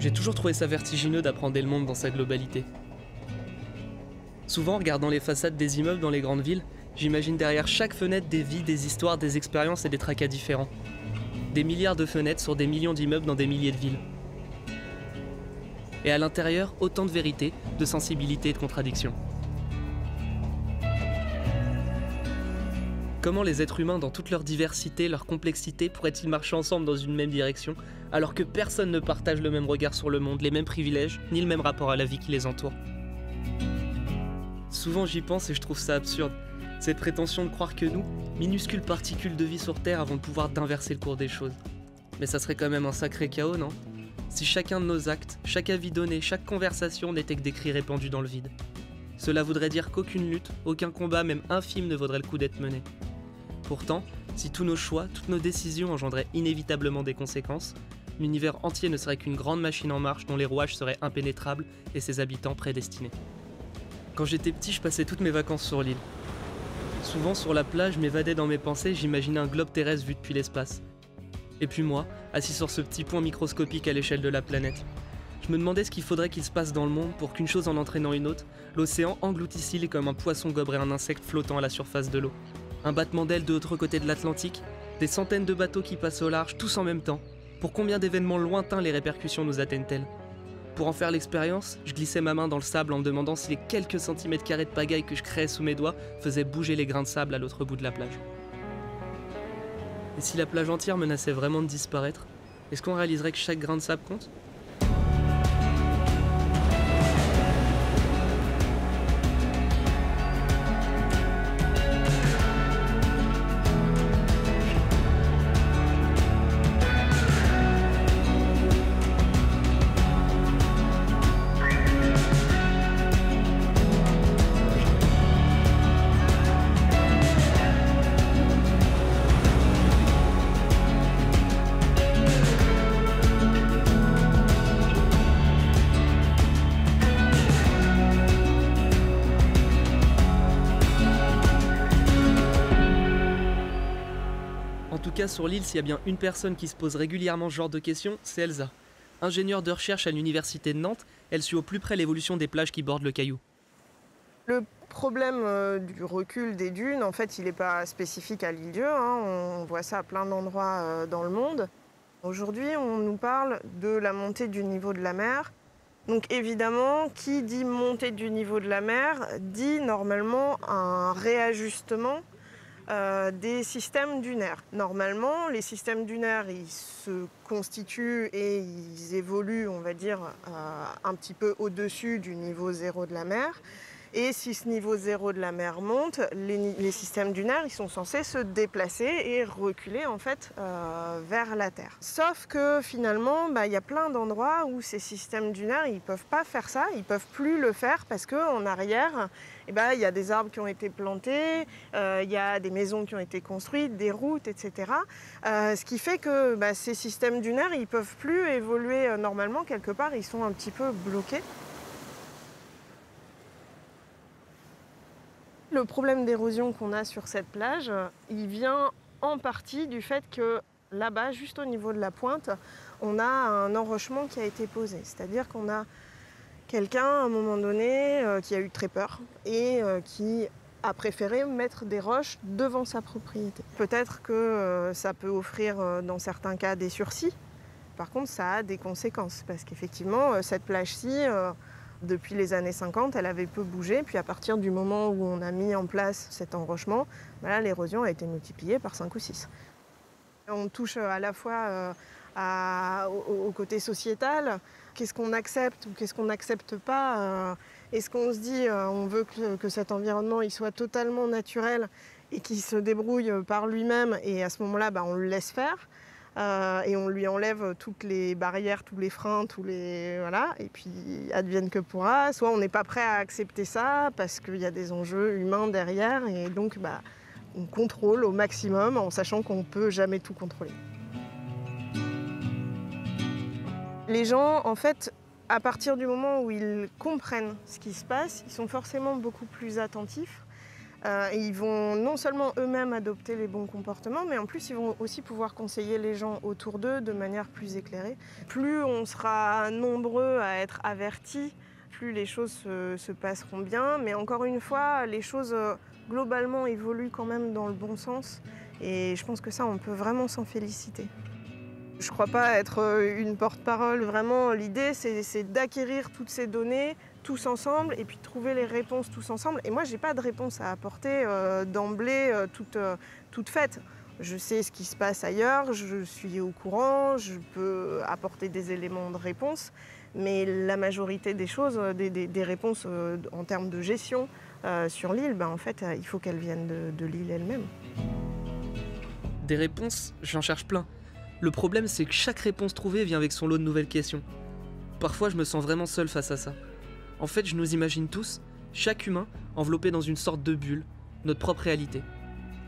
J'ai toujours trouvé ça vertigineux d'appréhender le monde dans sa globalité. Souvent, en regardant les façades des immeubles dans les grandes villes, j'imagine derrière chaque fenêtre des vies, des histoires, des expériences et des tracas différents. Des milliards de fenêtres sur des millions d'immeubles dans des milliers de villes. Et à l'intérieur, autant de vérité, de sensibilité et de contradictions. Comment les êtres humains, dans toute leur diversité, leur complexité, pourraient-ils marcher ensemble dans une même direction, alors que personne ne partage le même regard sur le monde, les mêmes privilèges, ni le même rapport à la vie qui les entoure? Souvent j'y pense et je trouve ça absurde, cette prétention de croire que nous, minuscules particules de vie sur Terre, avons le pouvoir d'inverser le cours des choses. Mais ça serait quand même un sacré chaos, non? Si chacun de nos actes, chaque avis donné, chaque conversation n'était que des cris répandus dans le vide. Cela voudrait dire qu'aucune lutte, aucun combat, même infime, ne vaudrait le coup d'être mené. Pourtant, si tous nos choix, toutes nos décisions engendraient inévitablement des conséquences, l'univers entier ne serait qu'une grande machine en marche dont les rouages seraient impénétrables et ses habitants prédestinés. Quand j'étais petit, je passais toutes mes vacances sur l'île. Souvent sur la plage, je m'évadais dans mes pensées, j'imaginais un globe terrestre vu depuis l'espace. Et puis moi, assis sur ce petit point microscopique à l'échelle de la planète, je me demandais ce qu'il faudrait qu'il se passe dans le monde pour qu'une chose en entraînant une autre, l'océan engloutisse l'île comme un poisson goberait un insecte flottant à la surface de l'eau. Un battement d'ailes de l'autre côté de l'Atlantique, des centaines de bateaux qui passent au large, tous en même temps. Pour combien d'événements lointains les répercussions nous atteignent-elles? Pour en faire l'expérience, je glissais ma main dans le sable en me demandant si les quelques centimètres carrés de pagaille que je créais sous mes doigts faisaient bouger les grains de sable à l'autre bout de la plage. Et si la plage entière menaçait vraiment de disparaître, est-ce qu'on réaliserait que chaque grain de sable compte? En tout cas, sur l'île, s'il y a bien une personne qui se pose régulièrement ce genre de questions, c'est Elsa. Ingénieure de recherche à l'université de Nantes, elle suit au plus près l'évolution des plages qui bordent le Caillou. Le problème du recul des dunes, en fait, il n'est pas spécifique à l'île-Dieu, hein. On voit ça à plein d'endroits dans le monde. Aujourd'hui, on nous parle de la montée du niveau de la mer. Donc évidemment, qui dit montée du niveau de la mer, dit normalement un réajustement des systèmes dunaires. Normalement, les systèmes dunaires, ils se constituent et ils évoluent, on va dire, un petit peu au-dessus du niveau zéro de la mer. Et si ce niveau zéro de la mer monte, les systèmes dunaires, ils sont censés se déplacer et reculer en fait vers la Terre. Sauf que finalement, il y a plein d'endroits où ces systèmes dunaires, ils peuvent pas faire ça, ils peuvent plus le faire parce qu'en arrière, il y a des arbres qui ont été plantés, il y a des maisons qui ont été construites, des routes, etc. Ce qui fait que ces systèmes dunaires, ils peuvent plus évoluer normalement, quelque part, ils sont un petit peu bloqués. Le problème d'érosion qu'on a sur cette plage, il vient en partie du fait que là-bas, juste au niveau de la pointe, on a un enrochement qui a été posé. C'est-à-dire qu'on a quelqu'un, à un moment donné, qui a eu très peur et qui a préféré mettre des roches devant sa propriété. Peut-être que ça peut offrir, dans certains cas, des sursis. Par contre, ça a des conséquences parce qu'effectivement, cette plage-ci, depuis les années 50, elle avait peu bougé. Puis à partir du moment où on a mis en place cet enrochement, l'érosion a été multipliée par 5 ou 6. On touche à la fois au côté sociétal. Qu'est-ce qu'on accepte ou qu'est-ce qu'on n'accepte pas? Est-ce qu'on se dit on veut que cet environnement il soit totalement naturel et qu'il se débrouille par lui-même et à ce moment-là, on le laisse faire et on lui enlève toutes les barrières, tous les freins, voilà, et puis advienne que pourra. Soit on n'est pas prêt à accepter ça parce qu'il y a des enjeux humains derrière et donc on contrôle au maximum en sachant qu'on ne peut jamais tout contrôler. Les gens, en fait, à partir du moment où ils comprennent ce qui se passe, ils sont forcément beaucoup plus attentifs Et ils vont non seulement eux-mêmes adopter les bons comportements, mais en plus ils vont aussi pouvoir conseiller les gens autour d'eux de manière plus éclairée. Plus on sera nombreux à être avertis, plus les choses se passeront bien. Mais encore une fois, les choses globalement évoluent quand même dans le bon sens. Et je pense que ça, on peut vraiment s'en féliciter. Je ne crois pas être une porte-parole. Vraiment, l'idée, c'est d'acquérir toutes ces données tous ensemble et puis de trouver les réponses tous ensemble. Et moi, je n'ai pas de réponse à apporter d'emblée toute faite. Je sais ce qui se passe ailleurs, je suis au courant, je peux apporter des éléments de réponse. Mais la majorité des choses, des réponses en termes de gestion sur l'île, en fait, il faut qu'elles viennent de l'île elle-même. Des réponses, j'en cherche plein. Le problème, c'est que chaque réponse trouvée vient avec son lot de nouvelles questions. Parfois, je me sens vraiment seul face à ça. En fait, je nous imagine tous, chaque humain, enveloppé dans une sorte de bulle, notre propre réalité.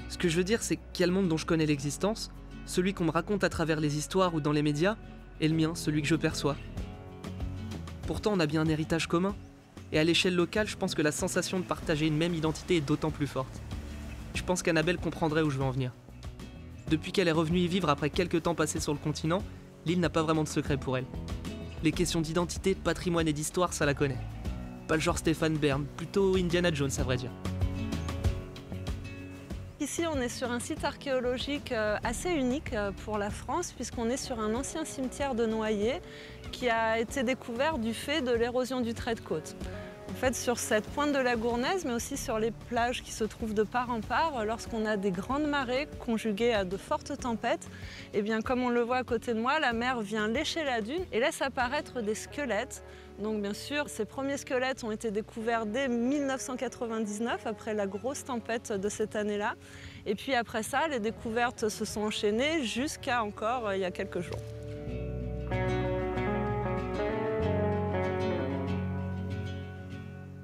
Ce que je veux dire, c'est qu'il y a le monde dont je connais l'existence, celui qu'on me raconte à travers les histoires ou dans les médias, et le mien, celui que je perçois. Pourtant, on a bien un héritage commun, et à l'échelle locale, je pense que la sensation de partager une même identité est d'autant plus forte. Je pense qu'Annabelle comprendrait où je veux en venir. Depuis qu'elle est revenue y vivre après quelques temps passés sur le continent, l'île n'a pas vraiment de secret pour elle. Les questions d'identité, de patrimoine et d'histoire, ça la connaît. Pas le genre Stéphane Bern, plutôt Indiana Jones à vrai dire. Ici, on est sur un site archéologique assez unique pour la France, puisqu'on est sur un ancien cimetière de Noyer qui a été découvert du fait de l'érosion du trait de côte. En fait, sur cette pointe de la Gournaise, mais aussi sur les plages qui se trouvent de part en part, lorsqu'on a des grandes marées conjuguées à de fortes tempêtes, et bien comme on le voit à côté de moi, la mer vient lécher la dune et laisse apparaître des squelettes. Donc bien sûr, ces premiers squelettes ont été découverts dès 1999, après la grosse tempête de cette année-là. Et puis après ça, les découvertes se sont enchaînées jusqu'à encore il y a quelques jours.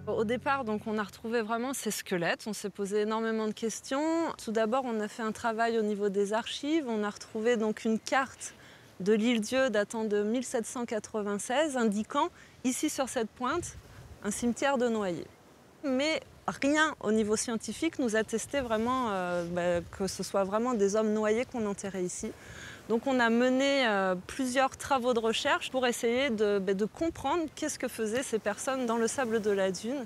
Au départ, donc, on a retrouvé vraiment ces squelettes, on s'est posé énormément de questions. Tout d'abord, on a fait un travail au niveau des archives, on a retrouvé donc une carte de l'île-Dieu datant de 1796, indiquant ici sur cette pointe un cimetière de Noyer. Mais rien au niveau scientifique nous attestait vraiment que ce soit vraiment des hommes noyés qu'on enterrait ici. Donc on a mené plusieurs travaux de recherche pour essayer de comprendre qu'est-ce que faisaient ces personnes dans le sable de la dune.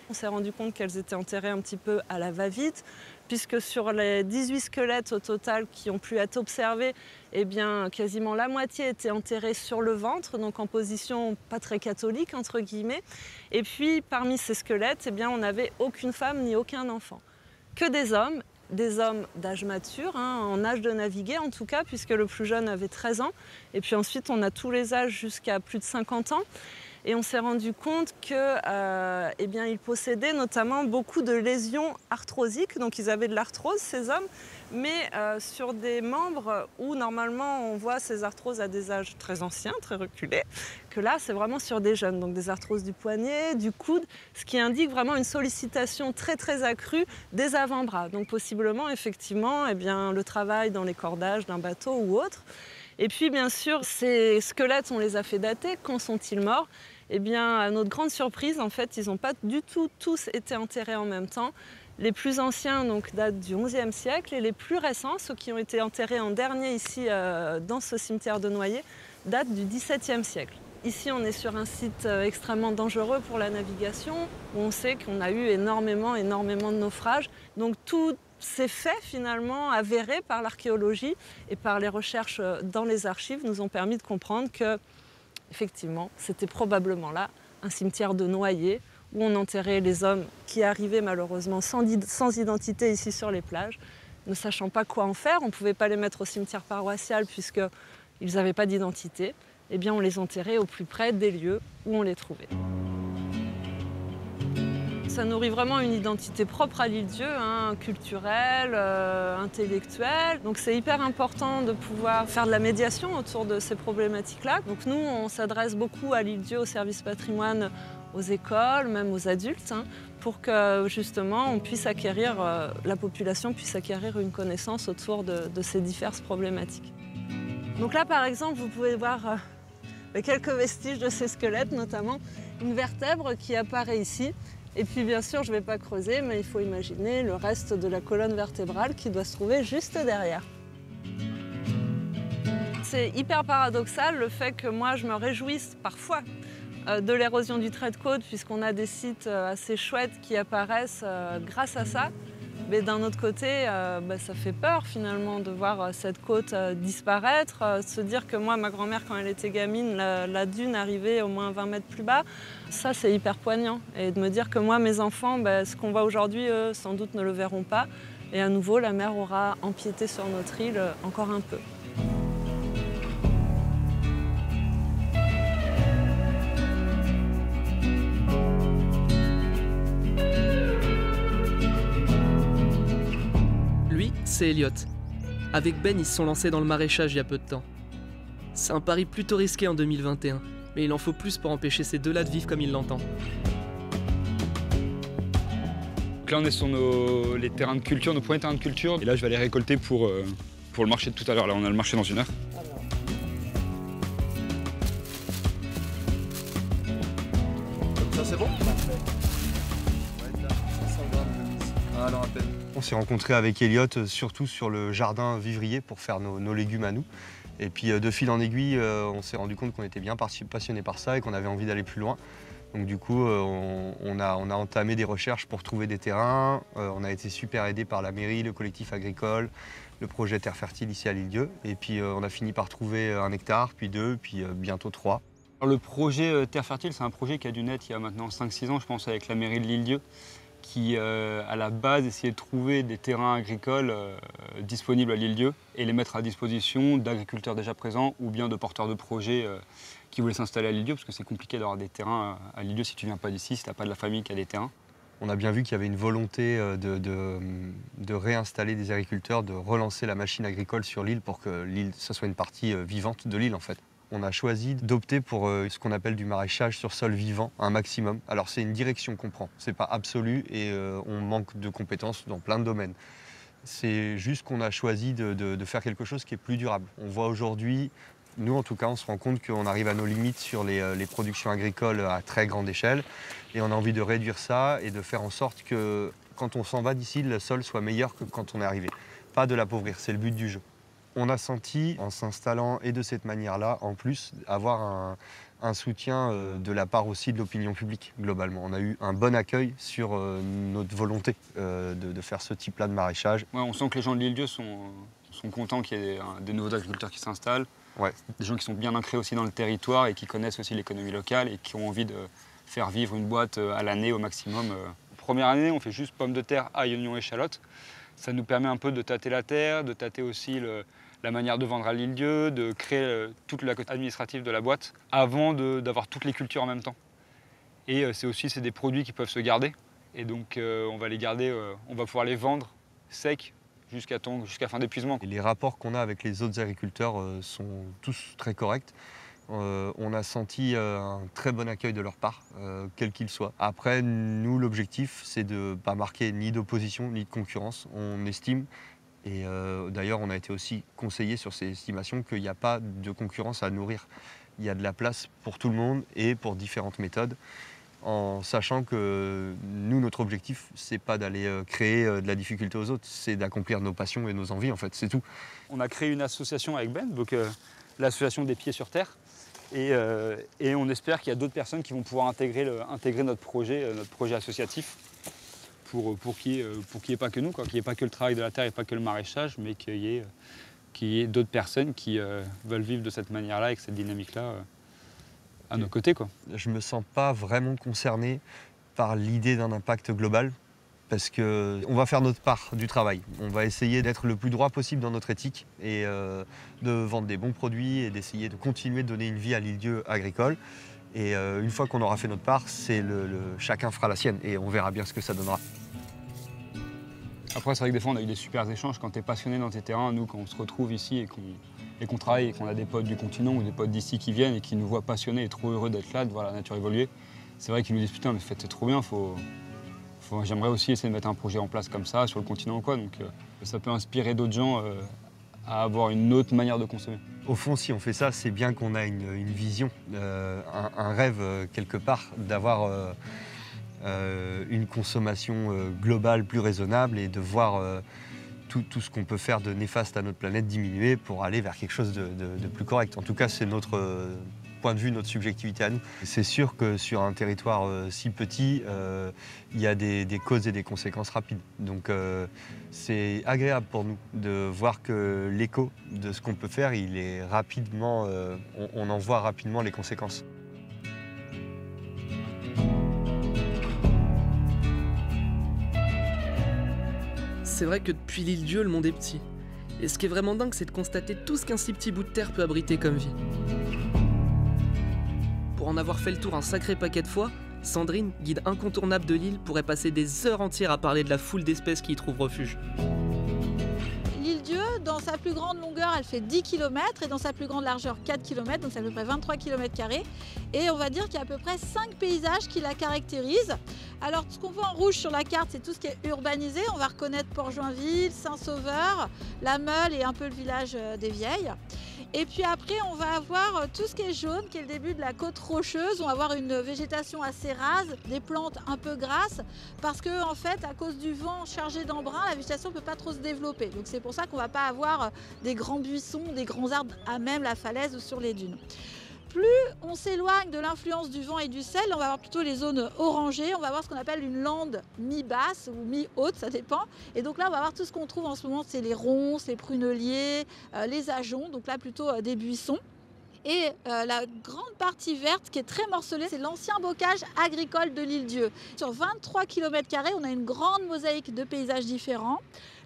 On s'est rendu compte qu'elles étaient enterrées un petit peu à la va-vite, puisque sur les 18 squelettes au total qui ont pu être observés, eh bien, quasiment la moitié étaient enterrés sur le ventre, donc en position pas très catholique, entre guillemets. Et puis parmi ces squelettes, eh bien, on n'avait aucune femme ni aucun enfant, que des hommes d'âge mature, en âge de naviguer en tout cas, puisque le plus jeune avait 13 ans. Et puis ensuite, on a tous les âges jusqu'à plus de 50 ans. Et on s'est rendu compte qu'ils possédaient notamment beaucoup de lésions arthrosiques. Donc ils avaient de l'arthrose, ces hommes, mais sur des membres où normalement on voit ces arthroses à des âges très anciens, très reculés, que là c'est vraiment sur des jeunes. Donc des arthroses du poignet, du coude, ce qui indique vraiment une sollicitation très très accrue des avant-bras. Donc possiblement effectivement le travail dans les cordages d'un bateau ou autre. Et puis bien sûr, ces squelettes, on les a fait dater. Quand sont-ils morts? Eh bien, à notre grande surprise, en fait, ils n'ont pas du tout tous été enterrés en même temps. Les plus anciens donc, datent du XIe siècle et les plus récents, ceux qui ont été enterrés en dernier ici dans ce cimetière de Noyer, datent du XVIIe siècle. Ici, on est sur un site extrêmement dangereux pour la navigation, où on sait qu'on a eu énormément de naufrages. Donc tout ces faits finalement avérés par l'archéologie et par les recherches dans les archives nous ont permis de comprendre que, effectivement, c'était probablement là un cimetière de Noyer où on enterrait les hommes qui arrivaient malheureusement sans identité ici sur les plages, ne sachant pas quoi en faire. On ne pouvait pas les mettre au cimetière paroissial puisqu'ils n'avaient pas d'identité. Eh bien, on les enterrait au plus près des lieux où on les trouvait. Ça nourrit vraiment une identité propre à l'île-Dieu, culturelle, intellectuelle. Donc c'est hyper important de pouvoir faire de la médiation autour de ces problématiques-là. Donc nous, on s'adresse beaucoup à l'île-Dieu, au service patrimoine, aux écoles, même aux adultes, pour que justement la population puisse acquérir une connaissance autour de ces diverses problématiques. Donc là, par exemple, vous pouvez voir quelques vestiges de ces squelettes, notamment une vertèbre qui apparaît ici. Et puis bien sûr, je ne vais pas creuser, mais il faut imaginer le reste de la colonne vertébrale qui doit se trouver juste derrière. C'est hyper paradoxal le fait que moi je me réjouisse parfois de l'érosion du trait de côte, puisqu'on a des sites assez chouettes qui apparaissent grâce à ça. Mais d'un autre côté, ça fait peur finalement de voir cette côte disparaître, se dire que moi, ma grand-mère, quand elle était gamine, la dune arrivait au moins 20 mètres plus bas. Ça, c'est hyper poignant. Et de me dire que moi, mes enfants, ce qu'on voit aujourd'hui, eux, sans doute ne le verront pas. Et à nouveau, la mer aura empiété sur notre île encore un peu. C'est Elliot. Avec Ben, ils se sont lancés dans le maraîchage il y a peu de temps. C'est un pari plutôt risqué en 2021, mais il en faut plus pour empêcher ces deux-là de vivre comme ils l'entendent. Donc là, on est sur les terrains de culture, nos premiers terrains de culture. Et là, je vais aller récolter pour le marché de tout à l'heure. Là, on a le marché dans 1 heure. Comme ça, c'est bon? Alors, à peine. On s'est rencontré avec Elliot surtout sur le jardin vivrier pour faire nos légumes à nous. Et puis de fil en aiguille, on s'est rendu compte qu'on était bien passionnés par ça et qu'on avait envie d'aller plus loin. Donc du coup, on a entamé des recherches pour trouver des terrains. On a été super aidés par la mairie, le collectif agricole, le projet Terre Fertile ici à l'Île-Dieu. Et puis on a fini par trouver 1 hectare, puis 2, puis bientôt 3. Alors, le projet Terre Fertile, c'est un projet qui a dû naître il y a maintenant 5-6 ans, je pense, avec la mairie de l'Île-Dieu, qui, à la base, essayait de trouver des terrains agricoles disponibles à l'Île-Dieu et les mettre à disposition d'agriculteurs déjà présents ou bien de porteurs de projets qui voulaient s'installer à l'Île-Dieu, parce que c'est compliqué d'avoir des terrains à l'Île-Dieu si tu ne viens pas d'ici, si tu n'as pas de la famille qui a des terrains. On a bien vu qu'il y avait une volonté de réinstaller des agriculteurs, de relancer la machine agricole sur l'île pour que l'île, ça soit une partie vivante de l'île en fait. On a choisi d'opter pour ce qu'on appelle du maraîchage sur sol vivant, un maximum. Alors c'est une direction qu'on prend, c'est pas absolu et on manque de compétences dans plein de domaines. C'est juste qu'on a choisi de faire quelque chose qui est plus durable. On voit aujourd'hui, nous en tout cas, on se rend compte qu'on arrive à nos limites sur les productions agricoles à très grande échelle et on a envie de réduire ça et de faire en sorte que quand on s'en va d'ici, le sol soit meilleur que quand on est arrivé. Pas de l'appauvrir, c'est le but du jeu. On a senti, en s'installant et de cette manière-là, en plus, avoir un soutien de la part aussi de l'opinion publique, globalement. On a eu un bon accueil sur notre volonté de faire ce type-là de maraîchage. Ouais, on sent que les gens de l'Île-Dieu sont contents qu'il y ait des nouveaux agriculteurs qui s'installent. Ouais. Des gens qui sont bien ancrés aussi dans le territoire et qui connaissent aussi l'économie locale et qui ont envie de faire vivre une boîte à l'année au maximum. Première année, on fait juste pommes de terre, ail, oignons, échalotes. Ça nous permet un peu de tâter la terre, de tâter aussi la manière de vendre à l'Île-Dieu, de créer toute la côté administrative de la boîte avant d'avoir toutes les cultures en même temps. Et c'est des produits qui peuvent se garder. Et donc on va les garder, on va pouvoir les vendre secs jusqu'à fin d'épuisement. Et les rapports qu'on a avec les autres agriculteurs sont tous très corrects. On a senti un très bon accueil de leur part, quel qu'il soit. Après, nous, l'objectif, c'est de ne pas marquer ni d'opposition ni de concurrence. On estime, et d'ailleurs, on a été aussi conseillé sur ces estimations, qu'il n'y a pas de concurrence à nourrir. Il y a de la place pour tout le monde et pour différentes méthodes, en sachant que nous, notre objectif, c'est pas d'aller créer de la difficulté aux autres, c'est d'accomplir nos passions et nos envies, en fait, c'est tout. On a créé une association avec Ben, donc l'association des Pieds sur Terre. Et on espère qu'il y a d'autres personnes qui vont pouvoir intégrer notre projet associatif pour qu'il n'y ait pas que nous, qu'il n'y ait pas que le travail de la terre et pas que le maraîchage, mais qu'il y ait d'autres personnes qui veulent vivre de cette manière-là, avec cette dynamique-là à nos côtés, quoi. Je ne me sens pas vraiment concerné par l'idée d'un impact global, parce qu'on va faire notre part du travail. On va essayer d'être le plus droit possible dans notre éthique et de vendre des bons produits et d'essayer de continuer de donner une vie à l'Île-Dieu agricole. Et une fois qu'on aura fait notre part, chacun fera la sienne et on verra bien ce que ça donnera. Après, c'est vrai que des fois, on a eu des super échanges quand tu es passionné dans tes terrains. Nous, quand on se retrouve ici et qu'on travaille et qu'on a des potes du continent ou des potes d'ici qui viennent et qui nous voient passionnés et trop heureux d'être là, de voir la nature évoluer, c'est vrai qu'ils nous disent « Putain, mais faites trop bien, j'aimerais aussi essayer de mettre un projet en place comme ça sur le continent ou quoi ». Donc ça peut inspirer d'autres gens à avoir une autre manière de consommer. Au fond, si on fait ça, c'est bien qu'on a une vision, un rêve quelque part, d'avoir une consommation globale plus raisonnable et de voir tout ce qu'on peut faire de néfaste à notre planète diminuer pour aller vers quelque chose de plus correct. En tout cas, c'est notre point de vue, notre subjectivité à nous. C'est sûr que sur un territoire si petit, il y a des causes et des conséquences rapides. Donc c'est agréable pour nous de voir que l'écho de ce qu'on peut faire, il est rapidement, on en voit rapidement les conséquences. C'est vrai que depuis l'île-Dieu, le monde est petit. Et ce qui est vraiment dingue, c'est de constater tout ce qu'un si petit bout de terre peut abriter comme vie. Pour en avoir fait le tour un sacré paquet de fois, Sandrine, guide incontournable de l'île, pourrait passer des heures entières à parler de la foule d'espèces qui y trouvent refuge. L'île-Dieu, dans sa plus grande longueur, elle fait 10 km et dans sa plus grande largeur 4 km, donc c'est à peu près 23 km². Et on va dire qu'il y a à peu près 5 paysages qui la caractérisent. Alors ce qu'on voit en rouge sur la carte, c'est tout ce qui est urbanisé. On va reconnaître Port-Joinville, Saint-Sauveur, La Meule et un peu le village des Vieilles. Et puis après, on va avoir tout ce qui est jaune, qui est le début de la côte rocheuse. On va avoir une végétation assez rase, des plantes un peu grasses, parce que en fait, à cause du vent chargé d'embrun, la végétation ne peut pas trop se développer. Donc c'est pour ça qu'on ne va pas avoir des grands buissons, des grands arbres à même la falaise ou sur les dunes. Plus on s'éloigne de l'influence du vent et du sel, on va avoir plutôt les zones orangées, on va avoir ce qu'on appelle une lande mi-basse ou mi-haute, ça dépend. Et donc là, on va avoir tout ce qu'on trouve en ce moment, c'est les ronces, les pruneliers, les ajoncs, donc là plutôt des buissons. Et la grande partie verte qui est très morcelée, c'est l'ancien bocage agricole de l'île-Dieu. Sur 23 km², on a une grande mosaïque de paysages différents.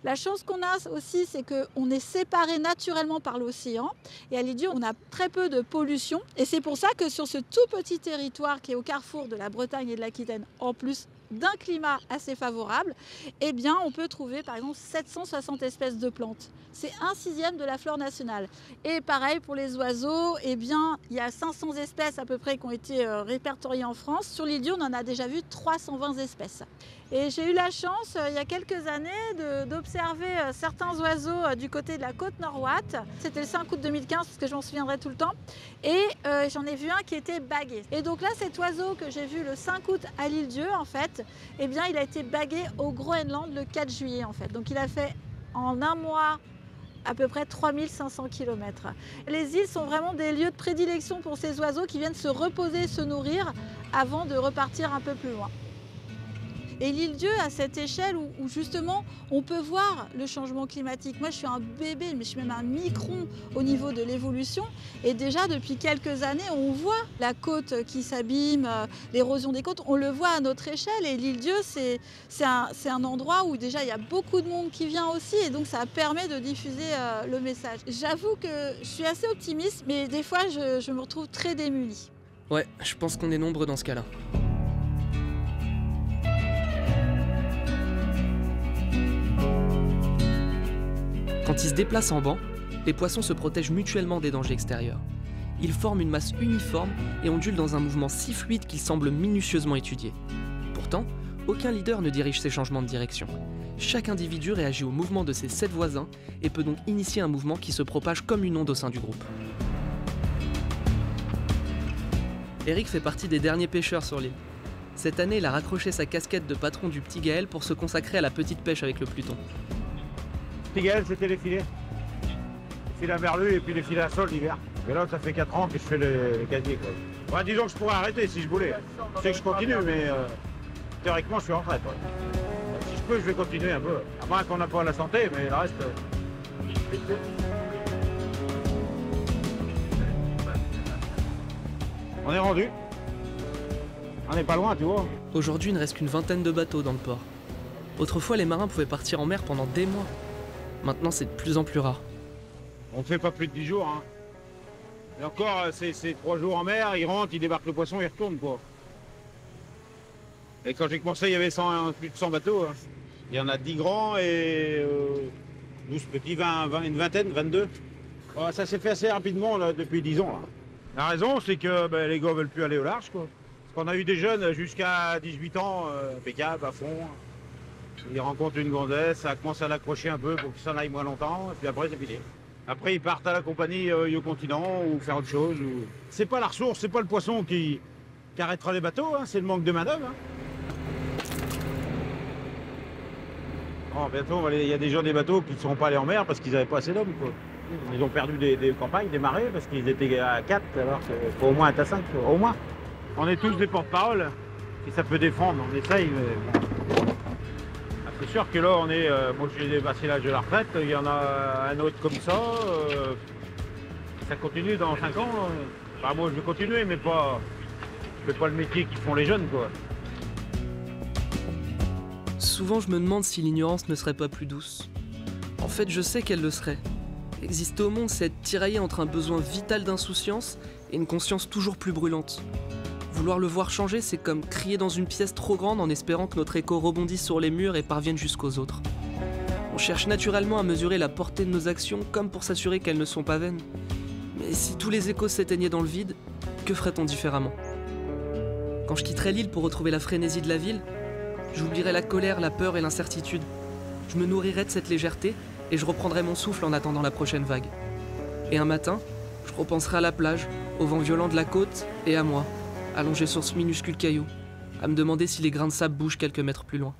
La chance qu'on a aussi, c'est qu'on est séparé naturellement par l'océan. Et à l'île-Dieu, on a très peu de pollution. Et c'est pour ça que sur ce tout petit territoire qui est au carrefour de la Bretagne et de l'Aquitaine, en plus d'un climat assez favorable, eh bien, on peut trouver par exemple 760 espèces de plantes. C'est 1/6 de la flore nationale. Et pareil pour les oiseaux, eh bien, il y a 500 espèces à peu près qui ont été répertoriées en France. Sur l'île-Dieu, on en a déjà vu 320 espèces. Et j'ai eu la chance, il y a quelques années, d'observer certains oiseaux du côté de la côte nord-ouest. C'était le 5 août 2015, parce que je m'en souviendrai tout le temps. Et j'en ai vu un qui était bagué. Et donc là, cet oiseau que j'ai vu le 5 août à l'île-Dieu, en fait, eh bien, il a été bagué au Groenland le 4 juillet, en fait. Donc il a fait en un mois à peu près 3500 km. Les îles sont vraiment des lieux de prédilection pour ces oiseaux qui viennent se reposer, se nourrir avant de repartir un peu plus loin. Et l'île-Dieu, à cette échelle où justement on peut voir le changement climatique. Moi je suis un bébé, mais je suis même un micron au niveau de l'évolution. Et déjà depuis quelques années, on voit la côte qui s'abîme, l'érosion des côtes, on le voit à notre échelle. Et l'île-Dieu, c'est un endroit où déjà il y a beaucoup de monde qui vient aussi. Et donc ça permet de diffuser le message. J'avoue que je suis assez optimiste, mais des fois je me retrouve très démunie. Ouais, je pense qu'on est nombreux dans ce cas-là. Quand ils se déplacent en banc, les poissons se protègent mutuellement des dangers extérieurs. Ils forment une masse uniforme et ondulent dans un mouvement si fluide qu'il semble minutieusement étudié. Pourtant, aucun leader ne dirige ces changements de direction. Chaque individu réagit au mouvement de ses 7 voisins et peut donc initier un mouvement qui se propage comme une onde au sein du groupe. Eric fait partie des derniers pêcheurs sur l'île. Cette année, il a raccroché sa casquette de patron du Petit Gaël pour se consacrer à la petite pêche avec le Pluton. Petit Gaël, c'était les filets. Les filets à merlu et puis les filets à sol l'hiver. Mais là, ça fait 4 ans que je fais le casier, quoi. Ouais, disons que je pourrais arrêter si je voulais. Je sais que je continue, mais théoriquement, je suis en retraite. Ouais. Si je peux, je vais continuer un peu. À moins qu'on n'a pas la santé, mais le reste... On est rendu. On n'est pas loin, tu vois. Aujourd'hui, il ne reste qu'une vingtaine de bateaux dans le port. Autrefois, les marins pouvaient partir en mer pendant des mois. Maintenant, c'est de plus en plus rare. On ne fait pas plus de 10 jours. Hein. Et encore, c'est 3 jours en mer, ils rentrent, ils débarquent le poisson, ils retournent, quoi. Et quand j'ai commencé, il y avait plus de 100 bateaux. Hein. Il y en a 10 grands et 12 petits, une vingtaine, 22. Ouais, ça s'est fait assez rapidement là, depuis 10 ans. Là. La raison, c'est que les gars ne veulent plus aller au large, quoi. Parce qu'on a eu des jeunes jusqu'à 18 ans, impeccables, à fond. Ils rencontrent une gonzesse, ça commence à l'accrocher un peu pour qu'il s'en aille moins longtemps, et puis après c'est fini. Après ils partent à la compagnie au continent ou faire autre chose. C'est pas la ressource, c'est pas le poisson qui arrêtera les bateaux, hein, c'est le manque de main-d'œuvre. Hein. Oh, bientôt, il y a des gens des bateaux qui ne seront pas allés en mer parce qu'ils n'avaient pas assez d'hommes, quoi. Ils ont perdu des campagnes, des marées, parce qu'ils étaient à 4, alors qu'il faut au moins être à 5, au moins. On est tous des porte-parole, si ça peut défendre, on essaye. Mais bon. C'est sûr que là, moi j'ai dépassé l'âge de la retraite, il y en a un autre comme ça. Ça continue dans 5 ans. Enfin, moi je vais continuer, mais pas. Je fais pas le métier qu'ils font les jeunes, quoi. Souvent, je me demande si l'ignorance ne serait pas plus douce. En fait, je sais qu'elle le serait. Exister au monde, c'est être tiraillé entre un besoin vital d'insouciance et une conscience toujours plus brûlante. Vouloir le voir changer, c'est comme crier dans une pièce trop grande en espérant que notre écho rebondisse sur les murs et parvienne jusqu'aux autres. On cherche naturellement à mesurer la portée de nos actions comme pour s'assurer qu'elles ne sont pas vaines. Mais si tous les échos s'éteignaient dans le vide, que ferait-on différemment ? Quand je quitterais l'île pour retrouver la frénésie de la ville, j'oublierais la colère, la peur et l'incertitude. Je me nourrirais de cette légèreté et je reprendrais mon souffle en attendant la prochaine vague. Et un matin, je repenserai à la plage, au vent violent de la côte et à moi, allongé sur ce minuscule caillou, à me demander si les grains de sable bougent quelques mètres plus loin.